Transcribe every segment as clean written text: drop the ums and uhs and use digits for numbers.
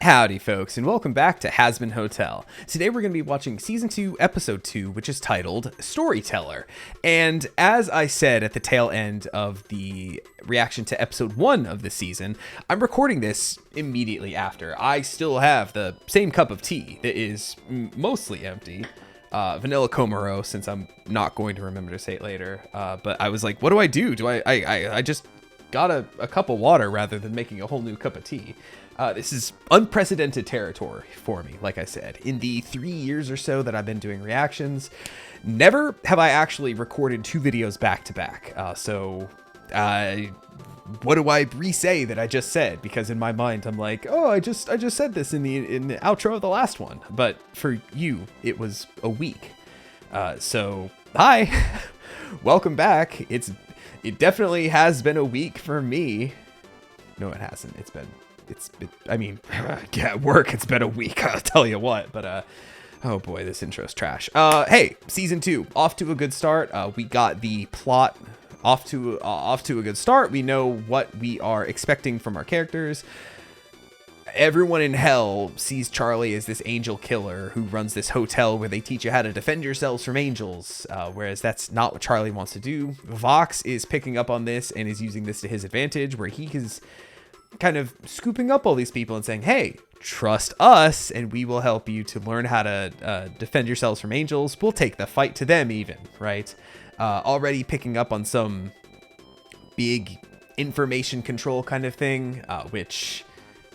Howdy folks, and welcome back to Hazbin Hotel. Today we're going to be watching Season 2, Episode 2, which is titled Storyteller. And as I said at the tail end of the reaction to Episode 1 of the season, I'm recording this immediately after. I still have the same cup of tea that is mostly empty. Vanilla Komaro, since I'm not going to remember to say it later. But I was like, what do I do? I just got a cup of water rather than making a whole new cup of tea. This is unprecedented territory for me, like I said. In the 3 years or so that I've been doing reactions, never have I actually recorded two videos back to back. What do I re-say that I just said? Because in my mind, I'm like, oh, I just said this in the outro of the last one. But for you, it was a week. So hi, welcome back. It definitely has been a week for me. No, it hasn't. I mean, at work, it's been a week, I'll tell you what, but, oh boy, this intro's trash. Hey, season 2, off to a good start. We got the plot off to a good start. We know what we are expecting from our characters. Everyone in hell sees Charlie as this angel killer who runs this hotel where they teach you how to defend yourselves from angels, whereas that's not what Charlie wants to do. Vox is picking up on this and is using this to his advantage, where he is kind of scooping up all these people and saying, hey, trust us and we will help you to learn how to defend yourselves from angels. We'll take the fight to them even, right? Already picking up on some big information control kind of thing, which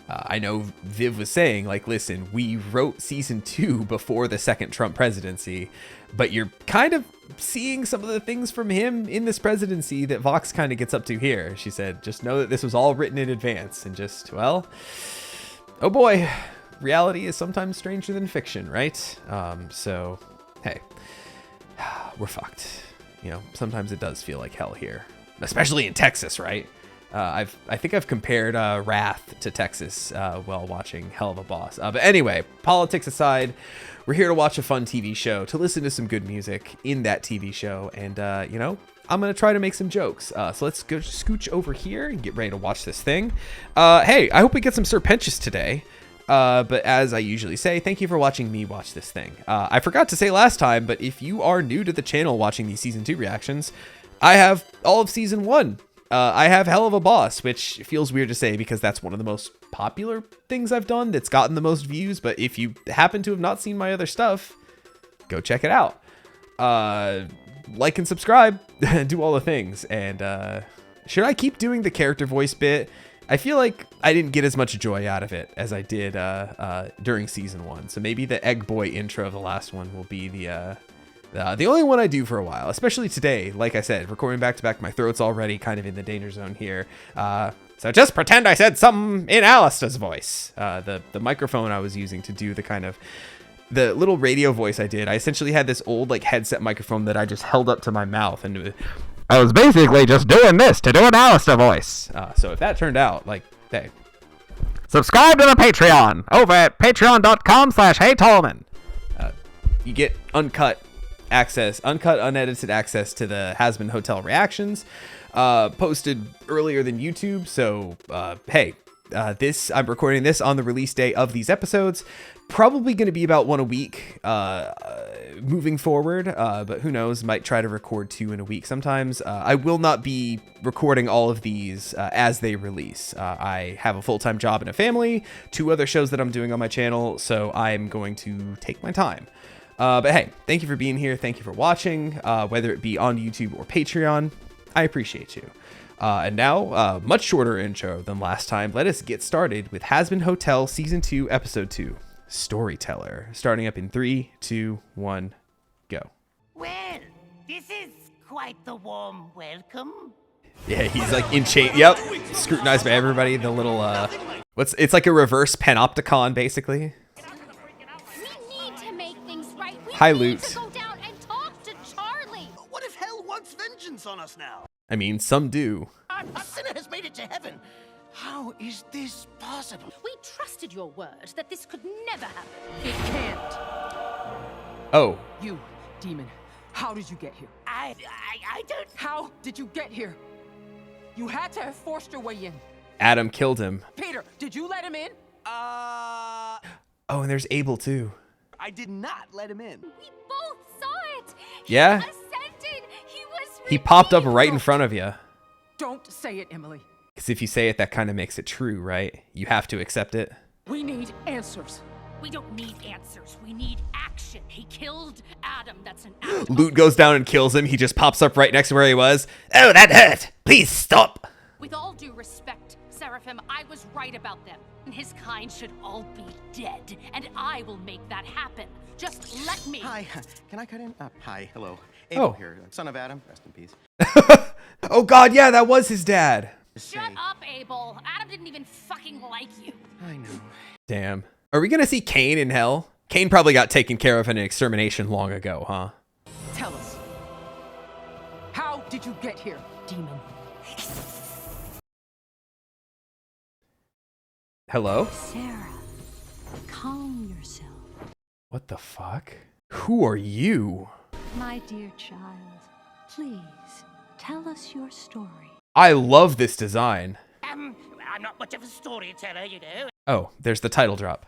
I know Viv was saying, like, listen, we wrote season 2 before the second Trump presidency, but you're kind of seeing some of the things from him in this presidency that Vox kind of gets up to here. She said, just know that this was all written in advance, and just, well, oh boy, reality is sometimes stranger than fiction, right? So, hey, we're fucked. You know, sometimes it does feel like hell here, especially in Texas, right? I think I've compared Wrath to Texas while watching Hell of a Boss. But anyway, politics aside, we're here to watch a fun TV show, to listen to some good music in that TV show, and you know, I'm gonna try to make some jokes. So let's go scooch over here and get ready to watch this thing. Hey, I hope we get some Serpentious today. But as I usually say, thank you for watching me watch this thing. I forgot to say last time, but if you are new to the channel watching these season 2 reactions, I have all of season 1. I have Hell of a Boss, which feels weird to say because that's one of the most popular things I've done that's gotten the most views. But if you happen to have not seen my other stuff, go check it out. Like and subscribe, do all the things. And should I keep doing the character voice bit? I feel like I didn't get as much joy out of it as I did during season 1. So maybe the Egg Boy intro of the last one will be the only one I do for a while, especially today. Like I said, recording back to back, my throat's already kind of in the danger zone here. So just pretend I said something in Alistair's voice. The microphone I was using to do the little radio voice I did, I essentially had this old like headset microphone that I just held up to my mouth, and I was basically just doing this to do an Alistair voice. So if that turned out, like, hey, subscribe to the Patreon over at patreon.com/HeyTallman. You get uncut, unedited access to the Hazbin Hotel reactions, posted earlier than YouTube. So, hey, I'm recording this on the release day of these episodes. Probably going to be about one a week, moving forward. But who knows? Might try to record 2 in a week sometimes. I will not be recording all of these as they release. I have a full-time job and a family, 2 other shows that I'm doing on my channel, so I'm going to take my time. But hey, thank you for being here. Thank you for watching, whether it be on YouTube or Patreon. I appreciate you. And now, much shorter intro than last time. Let us get started with Hazbin Hotel Season 2, Episode 2, Storyteller. Starting up in 3, 2, 1, go. Well, this is quite the warm welcome. Yeah, he's like in chain. Yep, scrutinized by everybody. The little, it's like a reverse panopticon, basically. Hi, Loot. To go down and talk to Charlie. What if hell wants vengeance on us now? I mean, some do. A sinner has made it to heaven. How is this possible? We trusted your word that this could never happen. It can't. Oh. You, demon, how did you get here? I don't... How did you get here? You had to have forced your way in. Adam killed him. Peter, did you let him in? Oh, and there's Abel too. I did not let him in. We both saw it. Yeah? He assented. He was. He popped up right in front of you. Don't say it, Emily. Because if you say it, that kind of makes it true, right? You have to accept it. We need answers. We don't need answers. We need action. He killed Adam. That's an act. Loot goes down and kills him. He just pops up right next to where he was. Oh, that hurt. Please stop. With all due respect, Seraphim, I was right about them. And his kind should all be dead. And I will make that happen. Just let me. Hi, can I cut in? Hi, hello. Abel Oh. here, son of Adam. Rest in peace. Oh, God, yeah, that was his dad. Shut up, Abel. Adam didn't even fucking like you. I know. Damn. Are we going to see Cain in hell? Cain probably got taken care of in an extermination long ago, huh? Tell us. How did you get here, demon? Hello? Sarah, calm yourself. What the fuck? Who are you? My dear child, please tell us your story. I love this design. I'm not much of a storyteller, you know. Oh, there's the title drop.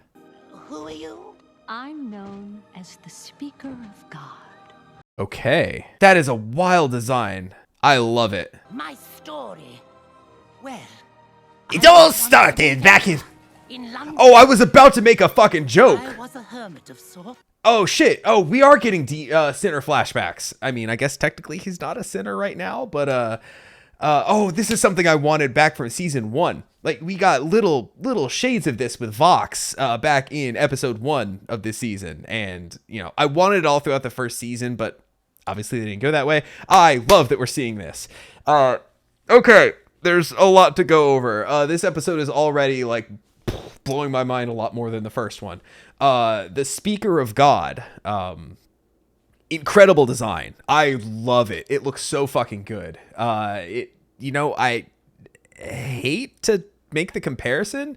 Who are you? I'm known as the Speaker of God. Okay. That is a wild design. I love it. My story. Well, It all started back in... in London. Oh, I was about to make a fucking joke. I was a hermit of sorts. Oh, shit. Oh, we are getting sinner flashbacks. I mean, I guess technically he's not a sinner right now, but, oh, this is something I wanted back from season 1. Like, we got little shades of this with Vox back in episode 1 of this season. And, you know, I wanted it all throughout the first season, but obviously they didn't go that way. I love that we're seeing this. Okay, there's a lot to go over. This episode is already, like, blowing my mind a lot more than the first one. The Speaker of God. Incredible design. I love it. It looks so fucking good. You know, I hate to make the comparison,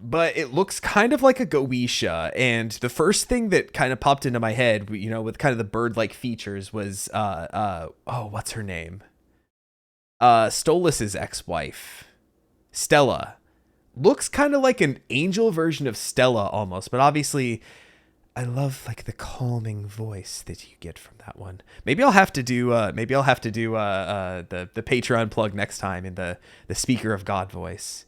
but it looks kind of like a Goetia. And the first thing that kind of popped into my head, you know, with kind of the bird-like features was, oh, what's her name? Stolas's ex-wife, Stella. Looks kind of like an angel version of Stella almost, but obviously I love like the calming voice that you get from that one. Maybe I'll have to do the Patreon plug next time in the Speaker of God voice.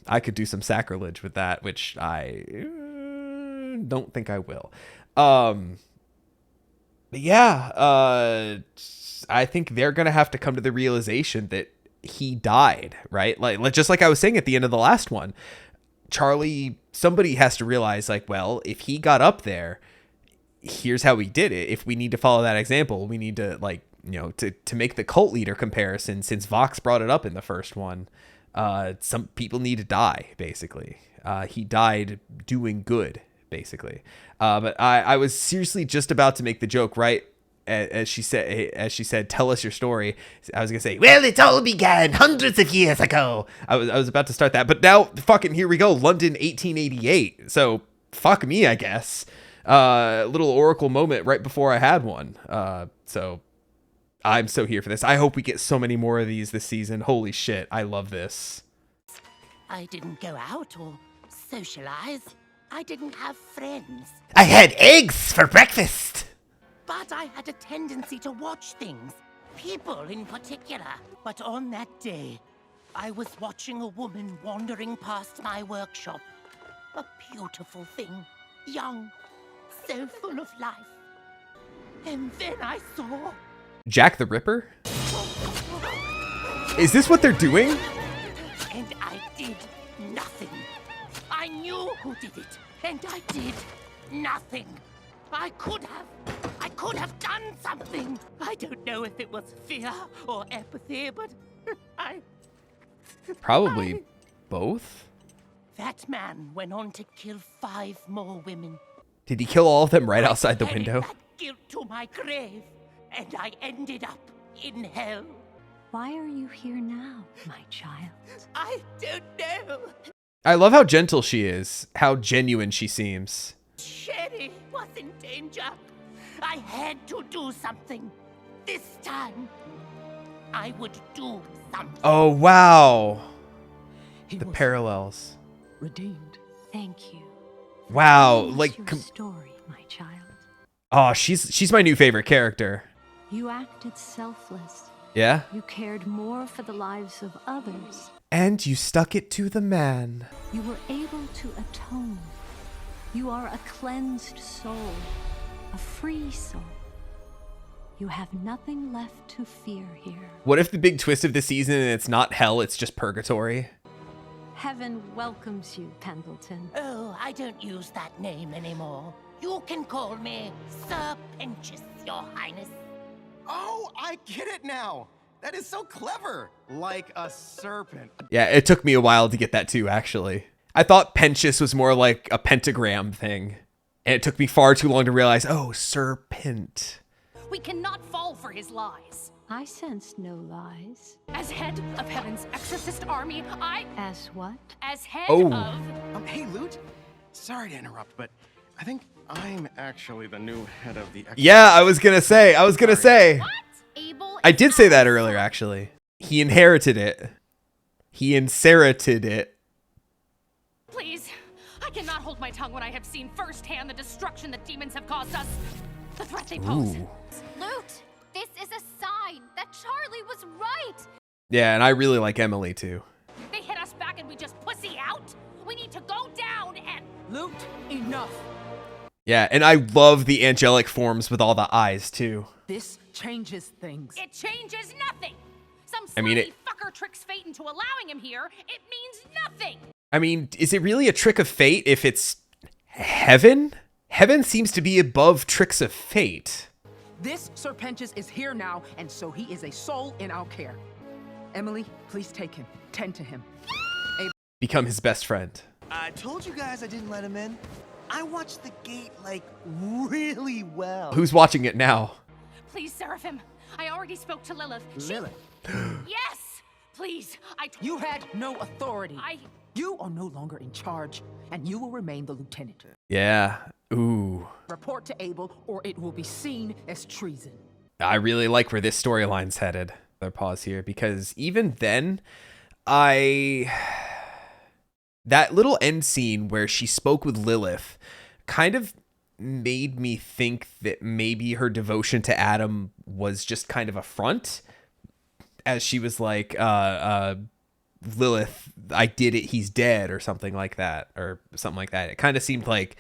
I could do some sacrilege with that, which I don't think I will. But yeah, I think they're gonna have to come to the realization that he died, right? Like just like I was saying at the end of the last one, Charlie, somebody has to realize, like, well, if he got up there, here's how he did it. If we need to follow that example, we need to, like, you know, to make the cult leader comparison, since Vox brought it up in the first one, some people need to die, basically. He died doing good, basically. But I was seriously just about to make the joke, right? As she said, tell us your story. I was gonna say, well, it all began hundreds of years ago. I was about to start that, but now fucking here we go, London 1888. So fuck me, I guess. Little oracle moment right before I had one. So I'm so here for this. I hope we get so many more of these this season. Holy shit, I love this. I didn't go out or socialize. I didn't have friends. I had eggs for breakfast. But I had a tendency to watch things. People in particular. But on that day, I was watching a woman wandering past my workshop. A beautiful thing. Young. So full of life. And then I saw... Jack the Ripper? Is this what they're doing? And I did nothing. I knew who did it. And I did nothing. I could have done something. I don't know if it was fear or empathy, but Probably both. That man went on to kill 5 more women. Did he kill all of them right outside the Carried window? that guilt to my grave, and I ended up in hell. Why are you here now, my child? I don't know. I love how gentle she is, how genuine she seems. Sherry was in danger. I had to do something. This time, I would do something. Oh, wow. He The was parallels. redeemed. Thank you. Wow, Tell us like your story, my child. oh, she's my new favorite character. You acted selfless. Yeah? You cared more for the lives of others. And you stuck it to the man. You were able to atone. You are a cleansed soul, a free soul. You have nothing left to fear here. What if the big twist of the season and it's not hell, it's just purgatory? Heaven welcomes you, Pendleton. Oh, I don't use that name anymore. You can call me Sir Pentious, Your Highness. Oh, I get it now. That is so clever. Like a serpent. Yeah, it took me a while to get that too, actually. I thought Pentious was more like a pentagram thing. And it took me far too long to realize, oh, serpent. We cannot fall for his lies. I sense no lies. As head of Heaven's exorcist army, As what? as head Oh. of... Hey, Loot. Sorry to interrupt, but I think I'm actually the new head of the... Yeah, I was gonna say. What? Abel I is did say that our earlier, son. actually. He inherited it. He inherited it. Please, I cannot hold my tongue when I have seen firsthand the destruction that demons have caused us. The threat they pose. Ooh. Loot, this is a sign that Charlie was right. Yeah, and I really like Emily, too. They hit us back and we just pussy out. We need to go down and... Loot, enough. Yeah, and I love the angelic forms with all the eyes, too. This changes things. It changes nothing. Some I mean, slimy fucker tricks fate into allowing him here. It means nothing. I mean, is it really a trick of fate if it's heaven? Heaven seems to be above tricks of fate. This Sir Pentious is here now, and so he is a soul in our care. Emily, please take him. Tend to him. Become his best friend. I told you guys I didn't let him in. I watched the gate, like, really well. Who's watching it now? Please, Seraphim. I already spoke to Lilith. Lilith, Yes. Please. you had no authority. I... You are no longer in charge, and you will remain the lieutenant. Yeah. Ooh. Report to Abel, or it will be seen as treason. I really like where this storyline's headed. I'll pause here because even then, that little end scene where she spoke with Lilith kind of made me think that maybe her devotion to Adam was just kind of a front, as she was like, Lilith, I did it, he's dead, or something like that. It kind of seemed like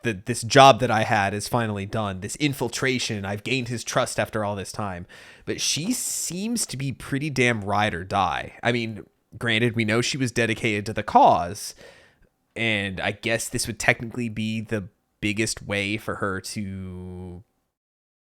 this job that I had is finally done. This infiltration, I've gained his trust after all this time. But she seems to be pretty damn ride or die. I mean, granted, we know she was dedicated to the cause, and I guess this would technically be the biggest way for her to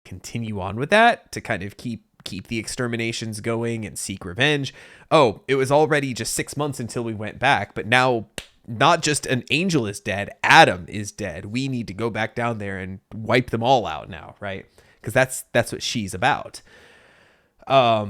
continue on with that, to kind of keep the exterminations going and seek revenge. Oh, it was already just 6 months until we went back, but now not just an angel is dead, Adam is dead. We need to go back down there and wipe them all out now, right? Because that's what she's about. Yeah,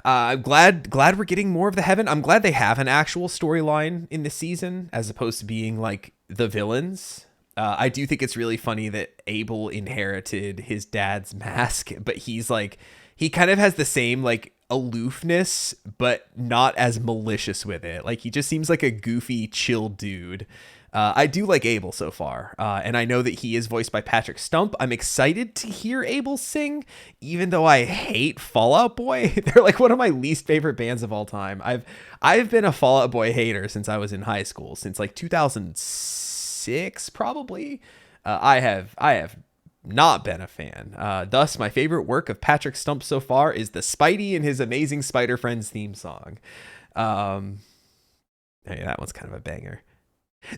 I'm glad we're getting more of the heaven. I'm glad they have an actual storyline in this season as opposed to being like the villains. I do think it's really funny that Abel inherited his dad's mask, but he's like, he kind of has the same like aloofness, but not as malicious with it. Like he just seems like a goofy, chill dude. I do like Abel so far, and I know that he is voiced by Patrick Stump. I'm excited to hear Abel sing, even though I hate Fall Out Boy. They're like one of my least favorite bands of all time. I've been a Fall Out Boy hater since I was in high school, since like 2006 probably. I have not been a fan. Thus, my favorite work of Patrick Stump so far is the Spidey and his Amazing Spider Friends theme song. Hey, that one's kind of a banger.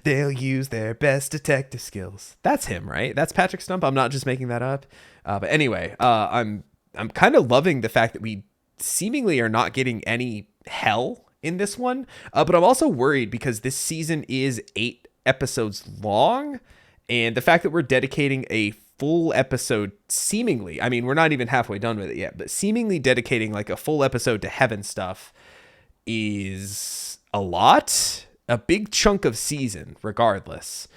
They'll use their best detective skills. That's him, right? That's Patrick Stump. I'm not just making that up. But anyway, I'm kind of loving the fact that we seemingly are not getting any hell in this one. But I'm also worried because this season is 8 episodes long. And the fact that we're dedicating a full episode, seemingly, I mean, we're not even halfway done with it yet, but seemingly dedicating like a full episode to heaven stuff is a lot. A big chunk of season, regardless.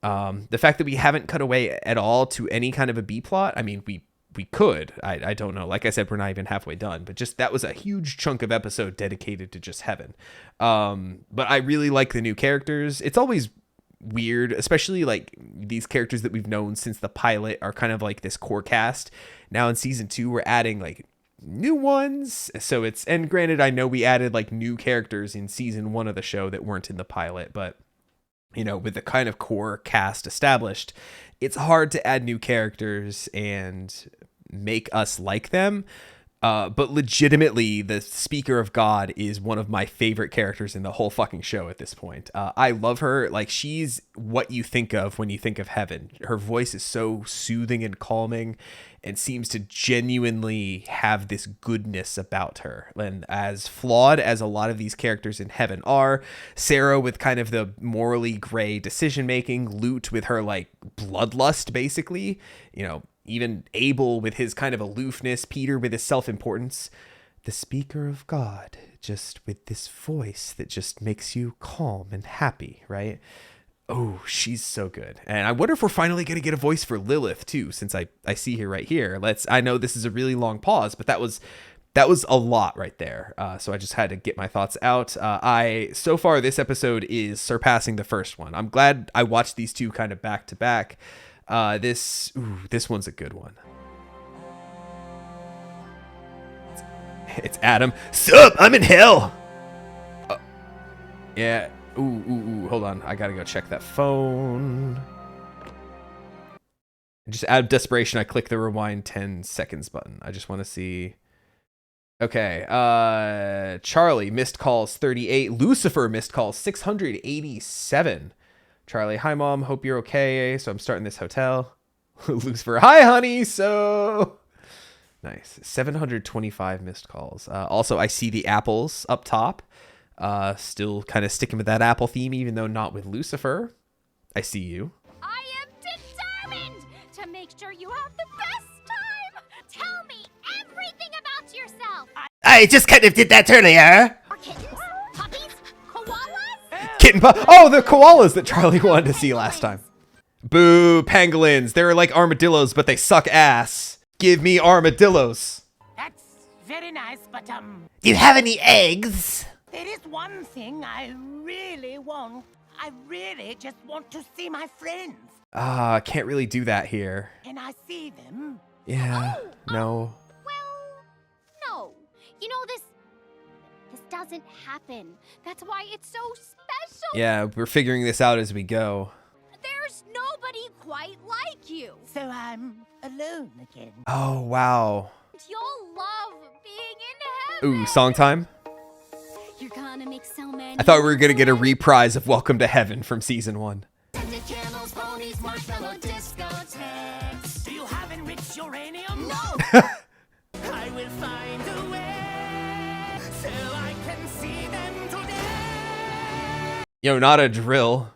The fact that we haven't cut away at all to any kind of a B plot. I mean, we we could. I don't know. Like I said, we're not even halfway done, but just that was a huge chunk of episode dedicated to just heaven. But I really like the new characters. It's always weird, especially like these characters that we've known since the pilot are kind of like this core cast. Now in season 2, we're adding like new ones. So it's, and granted, I know we added like new characters in season 1 of the show that weren't in the pilot, but you know, with the kind of core cast established, it's hard to add new characters and make us like them. But legitimately, the Speaker of God is one of my favorite characters in the whole fucking show at this point. I love her. Like, she's what you think of when you think of heaven. Her voice is so soothing and calming and seems to genuinely have this goodness about her. And as flawed as a lot of these characters in heaven are, Sarah with kind of the morally gray decision-making, Lute with her, like, bloodlust, basically, you know, even Abel with his kind of aloofness, Peter with his self-importance, the Speaker of God, just with this voice that just makes you calm and happy, right? Oh, she's so good. And I wonder if we're finally going to get a voice for Lilith too, since I see her right here. I know this is a really long pause, but that was a lot right there. So I just had to get my thoughts out. So far this episode is surpassing the first one. I'm glad I watched these two kind of back to back. This one's a good one. It's Adam. Sup? I'm in hell. Yeah. Ooh. Hold on. I gotta go check that phone. Just out of desperation, I click the rewind 10 seconds button. I just want to see. Okay. Charlie, missed calls 38. Lucifer, missed calls 687. Charlie, hi mom, hope you're okay. So I'm starting this hotel. Lucifer, hi honey. So nice. 725 missed calls. Also, I see the apples up top. Still kind of sticking with that Apple theme, even though not with Lucifer. I see you. I am determined to make sure you have the best time. Tell me everything about yourself. I just kind of did that earlier. Or kittens, puppies, koalas. Oh, the koalas that Charlie wanted to see last time. Boo, pangolins. They're like armadillos, but they suck ass. Give me armadillos. That's very nice, but Do you have any eggs? there is one thing I really want. I really just want to see my friends. Can't really do that here. Can I see them? Yeah, no. Well, no. You know, this doesn't happen. That's why it's so special. Yeah, we're figuring this out as we go. There's nobody quite like you. So I'm alone again. Oh, wow. You'll love being in heaven. Ooh, song time? You're gonna make so many. I thought we were going to get a reprise of Welcome to Heaven from season 1. Camels, ponies, marshmallow discotheques. Do you have enriched uranium? No! I will find a way so I can see them today. Yo, not a drill.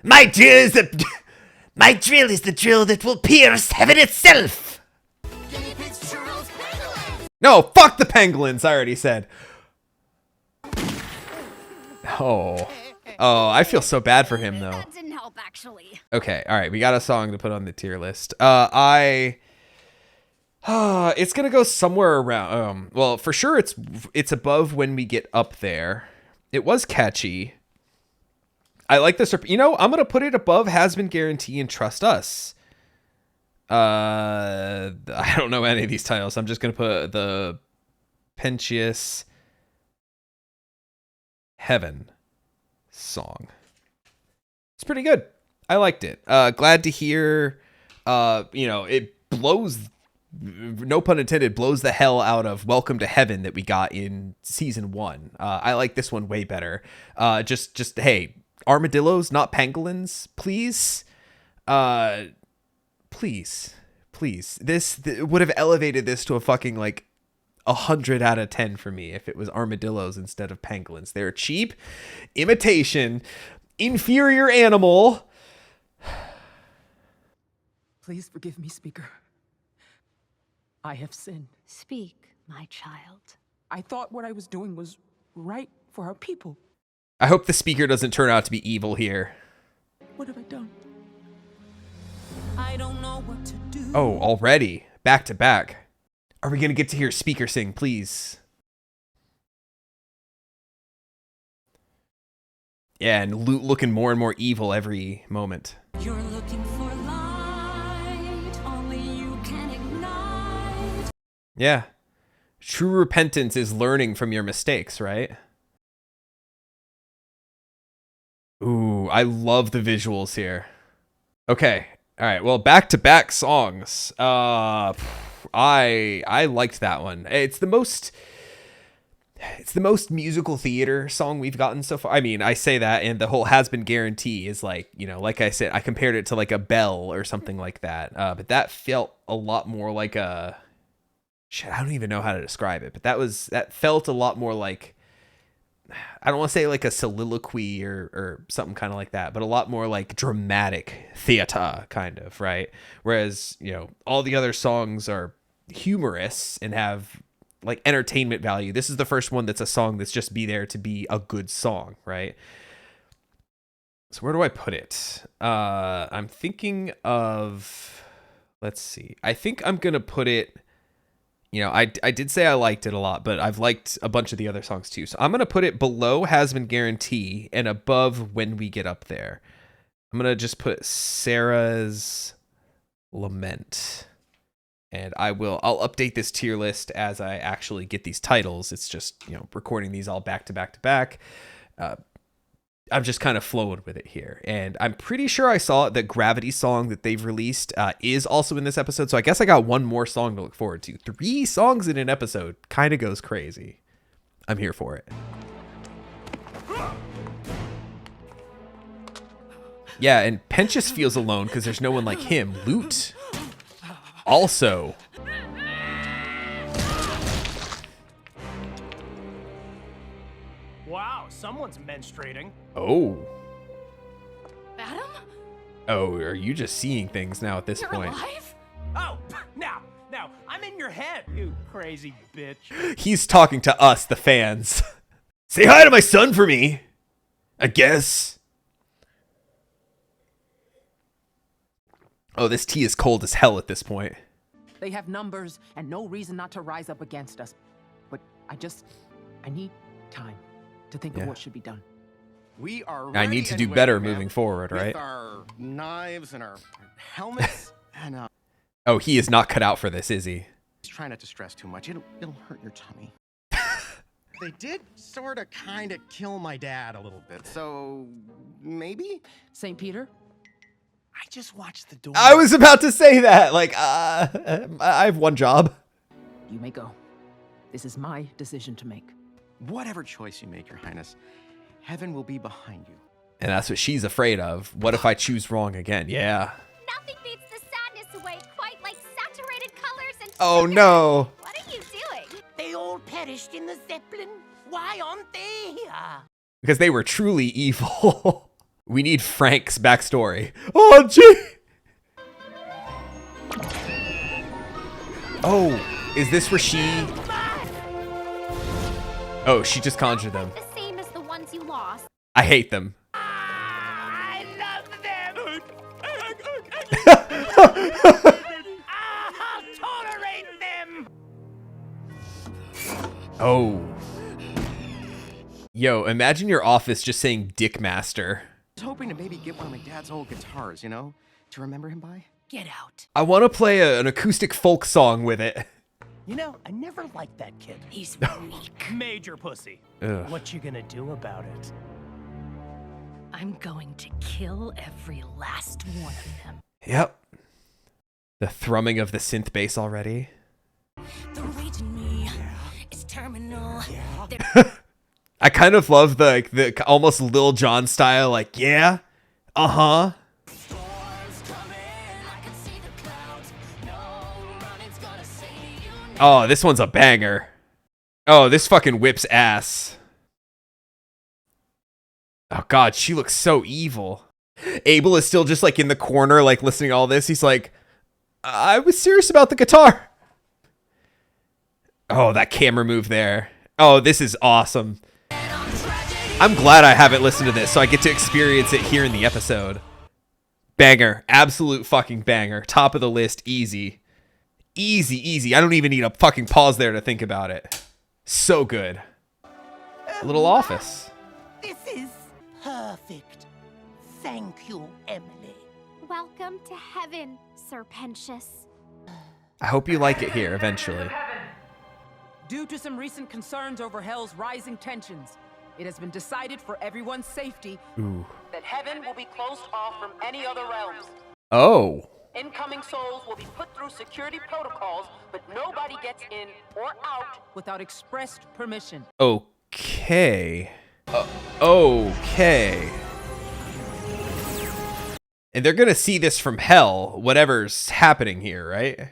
My drill is the drill that will pierce heaven itself. Guinea pigs, churros, pangolins. No, fuck the pangolins, I already said. Oh, I feel so bad for him, though. That didn't help, actually. Okay, all right, we got a song to put on the tier list. It's gonna go somewhere around. Well, for sure, it's above When We Get Up There. It was catchy. I like this. You know, I'm gonna put it above Hazbin, Guarantee, and Trust Us. I don't know any of these titles. I'm just gonna put the Pentious Heaven song. It's pretty good. I liked it. Glad to hear, it blows, no pun intended, blows the hell out of Welcome to Heaven that we got in season 1. I like this one way better. Just hey, armadillos, not pangolins, please. Please. This would have elevated this to a fucking like 100 out of 10 for me if it was armadillos instead of pangolins. They're cheap, imitation, inferior animal. Please forgive me, Speaker. I have sinned. Speak, my child. I thought what I was doing was right for our people. I hope the speaker doesn't turn out to be evil here. What have I done? I don't know what to do. Oh, already. back to back. Are we going to get to hear Speaker sing, please? Yeah, and Lute looking more and more evil every moment. You're looking for light, only you can ignite. Yeah. True repentance is learning from your mistakes, right? Ooh, I love the visuals here. Okay. All right. Well, back-to-back songs. I liked that one. It's the most musical theater song we've gotten so far. I mean, I say that, and the whole Has Been Guarantee is like, you know, like I said, I compared it to like a bell or something like that. But that felt a lot more like a shit. I don't even know how to describe it, but that felt a lot more like, I don't want to say like a soliloquy or something kind of like that, but a lot more like dramatic theater kind of, right? Whereas, you know, all the other songs are humorous and have like entertainment value. This is the first one that's a song that's just be there to be a good song, right? So where do I put it? I'm thinking of, let's see. I think I'm going to put it, you know, I did say I liked it a lot, but I've liked a bunch of the other songs too. So I'm going to put it below Has Been Guarantee and above When We Get Up There. I'm going to just put Sarah's Lament. And I'll update this tier list as I actually get these titles. It's just, you know, recording these all back to back to back. I'm just kind of flowing with it here. And I'm pretty sure I saw that Gravity song that they've released is also in this episode. So I guess I got one more song to look forward to. 3 songs in an episode kind of goes crazy. I'm here for it. Yeah, and Penchus feels alone because there's no one like him. Lute also. Wow, someone's menstruating. Oh. Adam? Oh, are you just seeing things now at this You're point? alive? Oh, now, I'm in your head, you crazy bitch. He's talking to us, the fans. Say hi to my son for me, I guess. Oh, this tea is cold as hell at this point. They have numbers and no reason not to rise up against us. But I need time to think of what should be done. We are I ready need to do anyway, better ma'am, moving forward, right? With our knives and our helmets and Oh, he is not cut out for this, is he? just try not to stress too much. It'll hurt your tummy. They did sort of kind of kill my dad a little bit, so maybe? St. Peter? I just watched the door. I was about to say that. Like, I have one job. You may go. This is my decision to make. Whatever choice you make, Your Highness, heaven will be behind you. And that's what she's afraid of. What if I choose wrong again? Yeah. Nothing beats the sadness away quite like saturated colors and Oh, sugar. no. What are you doing? They all perished in the Zeppelin. Why aren't they here? Because they were truly evil. We need Frank's backstory. Oh, gee. Oh, is this where she... Oh, she just conjured them. The same as the ones you lost. I hate them. I love them. I'll tolerate them. Oh. Yo, imagine your office just saying Dick Master. I was hoping to maybe get one of my dad's old guitars, you know, to remember him by. Get out. I want to play an acoustic folk song with it. You know, I never liked that kid. He's weak. Major pussy. Ugh. What you gonna do about it? I'm going to kill every last one of them. Yep. The thrumming of the synth bass already. The rage in me is terminal. I kind of love the almost Lil Jon style, like, yeah, uh-huh. Oh, this one's a banger. Oh, this fucking whips ass. Oh god, she looks so evil. Abel is still just like in the corner, like listening to all this. He's like, I was serious about the guitar. Oh, that camera move there. Oh, this is awesome. I'm glad I haven't listened to this, so I get to experience it here in the episode. Banger. Absolute fucking banger. Top of the list. Easy. Easy, easy. I don't even need a fucking pause there to think about it. So good. Little office. This is perfect. Thank you, Emily. Welcome to heaven, Sir Pentious. I hope you like it here eventually. Due to some recent concerns over Hell's rising tensions, it has been decided for everyone's safety that heaven will be closed off from any other realms. Oh. Incoming souls will be put through security protocols, but nobody gets in or out without expressed permission. Okay. Okay. And they're gonna see this from hell, whatever's happening here, right?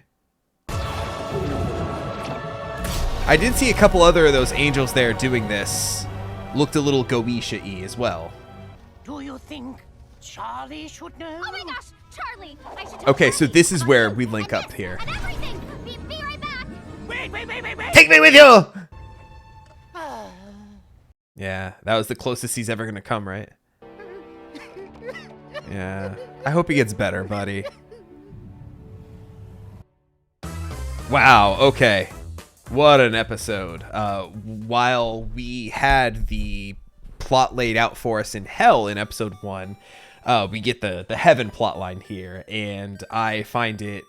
I did see a couple other of those angels there doing this. Looked a little Goetia-y as well. Do you think Charlie should know? Oh my gosh, Charlie! I should Okay, so this is where we link up here. And everything! Be right back! Wait! Take me with you! Yeah, that was the closest he's ever gonna come, right? Yeah. I hope he gets better, buddy. Wow, okay. What an episode. While we had the plot laid out for us in Hell in episode 1, we get the Heaven plotline here, and I find it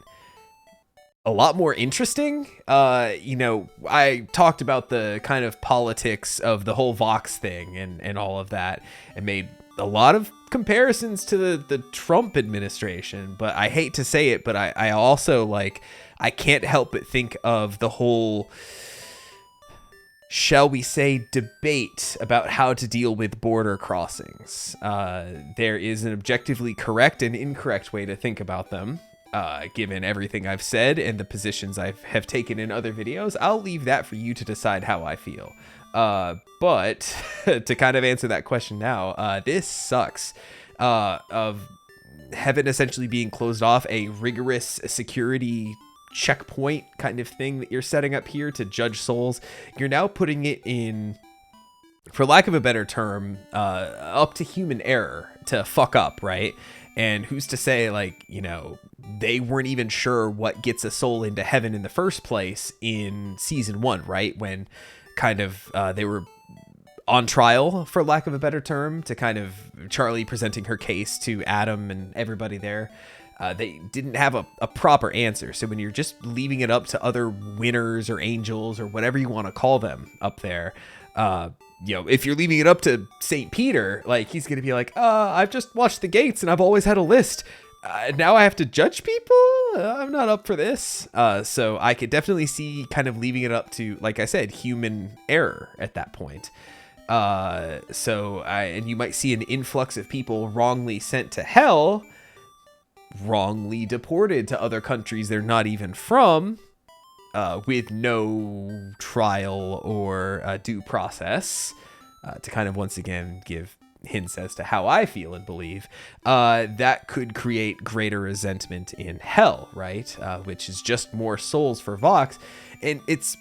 a lot more interesting. You know, I talked about the kind of politics of the whole Vox thing and all of that, and made a lot of comparisons to the Trump administration, but I hate to say it, but I also, like, I can't help but think of the whole, shall we say, debate about how to deal with border crossings. There is an objectively correct and incorrect way to think about them. Given everything I've said and the positions I have taken in other videos, I'll leave that for you to decide how I feel. But to kind of answer that question now, this sucks. Of heaven essentially being closed off, a rigorous security checkpoint kind of thing that you're setting up here to judge souls. You're now putting it in, for lack of a better term, up to human error to fuck up, right? And who's to say, like, you know, they weren't even sure what gets a soul into heaven in the first place in season 1, right? When kind of they were on trial, for lack of a better term, to kind of Charlie presenting her case to Adam and everybody there. They didn't have a proper answer. So when you're just leaving it up to other winners or angels or whatever you want to call them up there, you know, if you're leaving it up to St. Peter, like, he's going to be like, I've just watched the gates and I've always had a list. Now I have to judge people? I'm not up for this. So I could definitely see kind of leaving it up to, like I said, human error at that point. And you might see an influx of people wrongly sent to hell, wrongly deported to other countries they're not even from, with no trial or due process, to kind of once again give hints as to how I feel and believe, that could create greater resentment in hell, right? Which is just more souls for Vox. And it's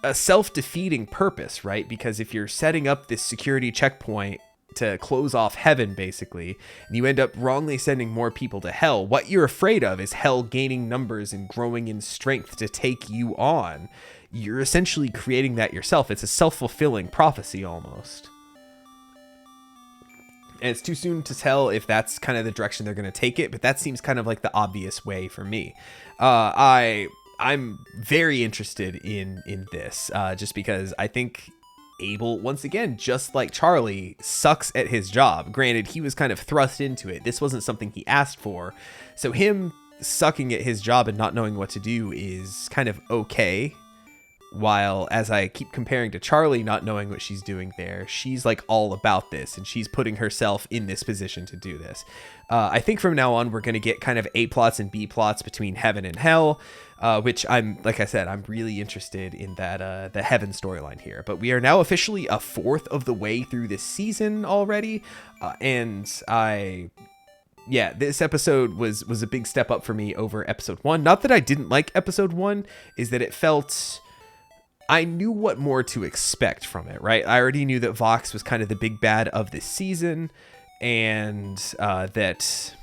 a self-defeating purpose, right? Because if you're setting up this security checkpoint to close off heaven, basically, and you end up wrongly sending more people to hell, what you're afraid of is hell gaining numbers and growing in strength to take you on. You're essentially creating that yourself. It's a self-fulfilling prophecy almost. And it's too soon to tell if that's kind of the direction they're going to take it, but that seems kind of like the obvious way for me. I'm very interested in this, just because I think Abel, once again, just like Charlie, sucks at his job. Granted, he was kind of thrust into it. This wasn't something he asked for. So him sucking at his job and not knowing what to do is kind of okay. While, as I keep comparing to Charlie not knowing what she's doing there, she's like all about this and she's putting herself in this position to do this. I think from now on, we're going to get kind of A plots and B plots between heaven and hell, which like I said, I'm really interested in that, the heaven storyline here. But we are now officially a fourth of the way through this season already. Yeah, this episode was a big step up for me over episode 1. Not that I didn't like episode 1, is that it felt, I knew what more to expect from it, right? I already knew that Vox was kind of the big bad of this season, and that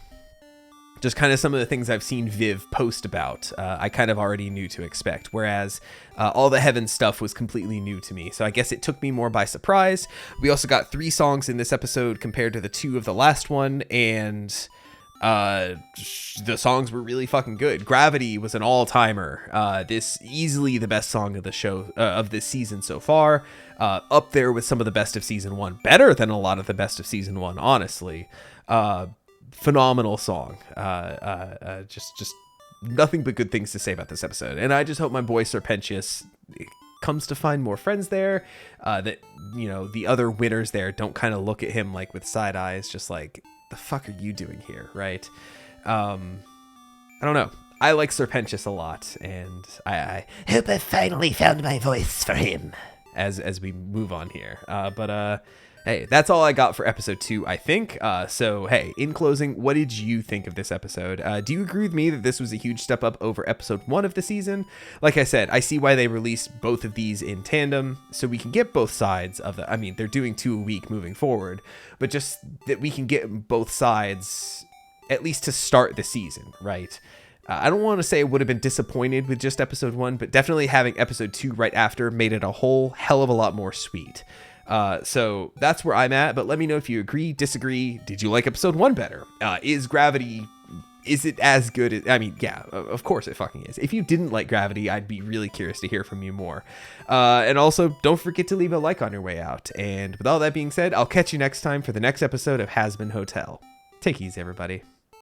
just kind of some of the things I've seen Viv post about, I kind of already knew to expect, whereas all the Heaven stuff was completely new to me. So I guess it took me more by surprise. We also got 3 songs in this episode compared to the 2 of the last one, and the songs were really fucking good. Gravity was an all-timer. This easily the best song of the show, of this season so far. Up there with some of the best of season 1. Better than a lot of the best of season 1, honestly. Phenomenal song. Just nothing but good things to say about this episode. And I just hope my boy Serpentius comes to find more friends there. That, you know, the other winners there don't kind of look at him like with side eyes, just like, the fuck are you doing here, right? I don't know. I like Serpentius a lot, and I hope I finally found my voice for him as we move on here. But hey, that's all I got for episode 2, I think. So hey, in closing, what did you think of this episode? Do you agree with me that this was a huge step up over episode 1 of the season? Like I said, I see why they released both of these in tandem, so we can get both sides of the, I mean, they're doing 2 a week moving forward, but just that we can get both sides at least to start the season, right? I don't want to say I would have been disappointed with just episode 1, but definitely having episode 2 right after made it a whole hell of a lot more sweet. So that's where I'm at, but let me know if you agree, disagree. Did you like episode 1 better? Is Gravity, is it as good as, I mean, yeah, of course it fucking is. If you didn't like Gravity, I'd be really curious to hear from you more. And also, don't forget to leave a like on your way out. And with all that being said, I'll catch you next time for the next episode of Hazbin Hotel. Take it easy, everybody.